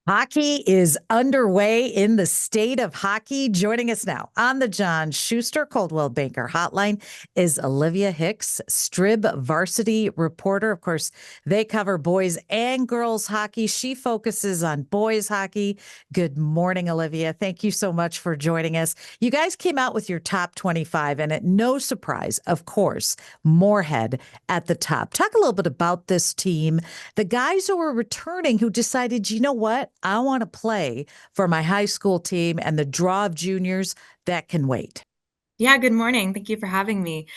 Hockey is underway in the state of hockey. Joining us now on the John Schuster Coldwell Banker Hotline is Olivia Hicks, Strib Varsity reporter. Of course, they cover boys and girls hockey. She focuses on boys hockey. Good morning, Olivia. Thank you so much for joining us. You guys came out with your top 25, and at no surprise, of course, Moorhead at the top. Talk a little bit about this team, the guys who were returning who decided, you know what? I want to play for my high school team, and the draw of juniors that can wait. Yeah, good morning. Thank you for having me.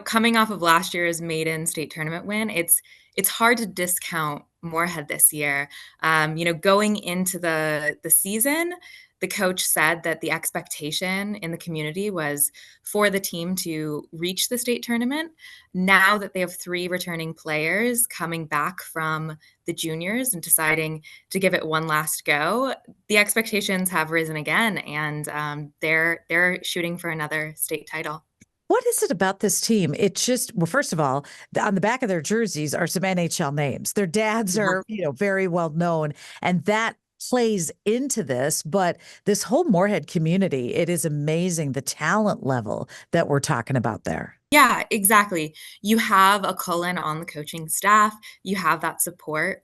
Coming off of last year's maiden state tournament win, it's hard to discount Moorhead this year. Going into the season, the coach said that the expectation in the community was for the team to reach the state tournament. Now that they have three returning players coming back from the juniors and deciding to give it one last go, the expectations have risen again, and they're shooting for another state title. What is it about this team? It's just, well, first of all, on the back of their jerseys are some NHL names. Their dads Yeah. are, very well known, and that plays into this. But this whole Moorhead community, it is amazing the talent level that we're talking about there. Yeah, exactly. You have a Cullen on the coaching staff. You have that support.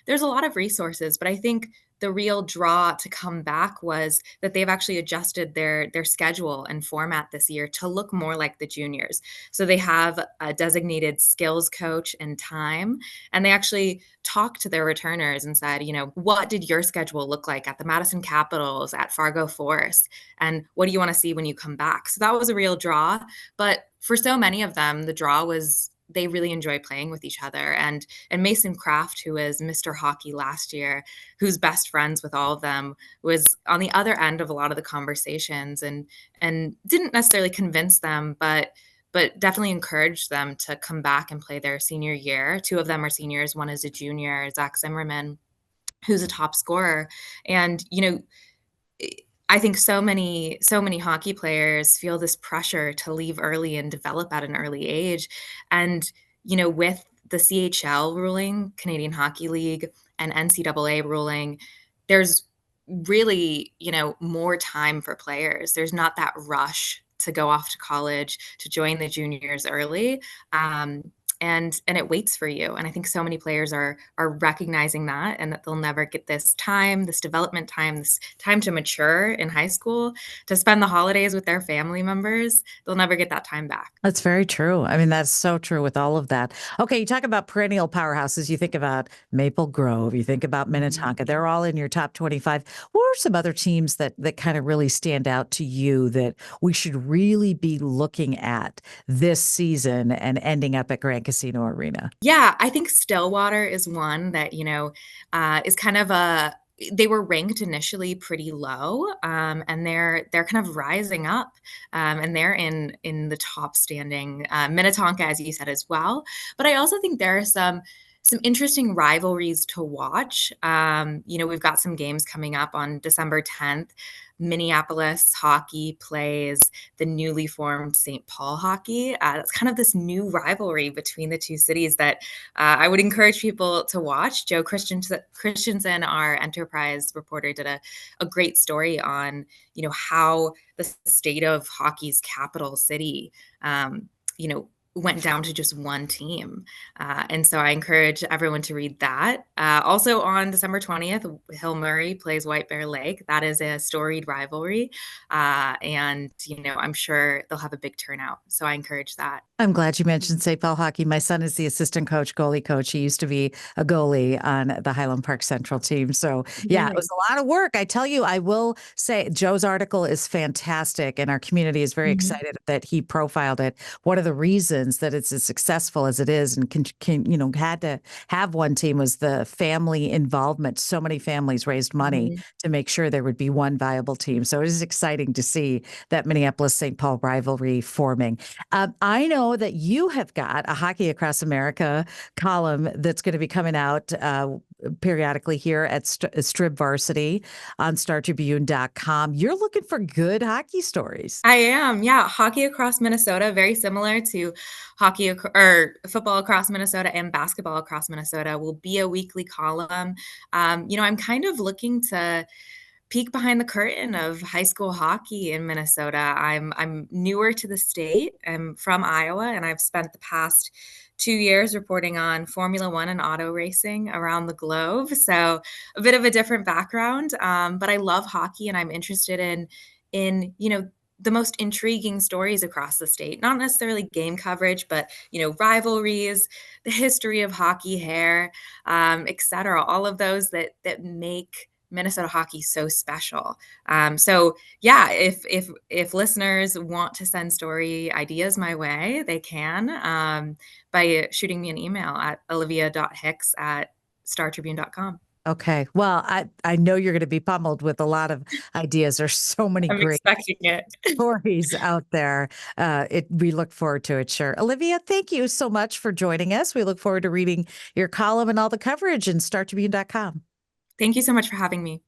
There's a lot of resources, but I think the real draw to come back was that they've actually adjusted their schedule and format this year to look more like the juniors. So they have a designated skills coach and time, and they actually talked to their returners and said, what did your schedule look like at the Madison Capitals, at Fargo Forest, and what do you want to see when you come back? So that was a real draw. But for so many of them, the draw was they really enjoy playing with each other. And Mason Kraft, who was Mr. Hockey last year, who's best friends with all of them, was on the other end of a lot of the conversations and didn't necessarily convince them, but definitely encouraged them to come back and play their senior year. Two of them are seniors, one is a junior, Zach Zimmerman, who's a top scorer. And I think so many hockey players feel this pressure to leave early and develop at an early age. And with the CHL ruling, Canadian Hockey League, and NCAA ruling, there's really, more time for players. There's not that rush to go off to college to join the juniors early. And it waits for you. And I think so many players are recognizing that, and that they'll never get this time, this development time, this time to mature in high school, to spend the holidays with their family members. They'll never get that time back. That's very true. I mean, that's so true with all of that. Okay, you talk about perennial powerhouses. You think about Maple Grove, you think about Mhm. Minnetonka. They're all in your top 25. What are some other teams that kind of really stand out to you that we should really be looking at this season and ending up at Grand Casino Arena? Yeah, I think Stillwater is one that, is kind of they were ranked initially pretty low, and they're kind of rising up, and they're in the top standing. Minnetonka, as you said, as well. But I also think there are some interesting rivalries to watch. We've got some games coming up on December 10th. Minneapolis hockey plays the newly formed St. Paul hockey. It's kind of this new rivalry between the two cities that I would encourage people to watch. Joe Christensen, our enterprise reporter, did a great story on, how the state of hockey's capital city, you know, went down to just one team. And so I encourage everyone to read that. Also on December 20th, Hill Murray plays White Bear Lake. That is a storied rivalry. And, I'm sure they'll have a big turnout. So I encourage that. I'm glad you mentioned St. Paul hockey. My son is the assistant coach, goalie coach. He used to be a goalie on the Highland Park Central team. So, yeah, it was Really? a lot of work. I tell you, I will say Joe's article is fantastic, and our community is very Mhm. excited that he profiled it. One of the reasons that it's as successful as it is and had to have one team was the family involvement. So many families raised money Mhm. to make sure there would be one viable team. So it is exciting to see that Minneapolis St. Paul rivalry forming. I know that you have got a Hockey Across America column that's going to be coming out periodically here at Strib Varsity on StarTribune.com. You're looking for good hockey stories. I am, yeah. Hockey across Minnesota, very similar to or football across Minnesota and basketball across Minnesota, will be a weekly column. I'm kind of looking to peek behind the curtain of high school hockey in Minnesota. I'm newer to the state. I'm from Iowa, and I've spent the past 2 years reporting on Formula One and auto racing around the globe. So a bit of a different background, but I love hockey, and I'm interested in the most intriguing stories across the state. Not necessarily game coverage, but rivalries, the history of hockey hair, et cetera. All of those that make Minnesota hockey so special. So yeah, if listeners want to send story ideas my way, they can by shooting me an email at olivia.hicks@startribune.com. Okay. Well, I know you're going to be pummeled with a lot of ideas. There's so many I'm great expecting it. stories out there. We look forward to it. Sure. Olivia, thank you so much for joining us. We look forward to reading your column and all the coverage in StarTribune.com. Thank you so much for having me.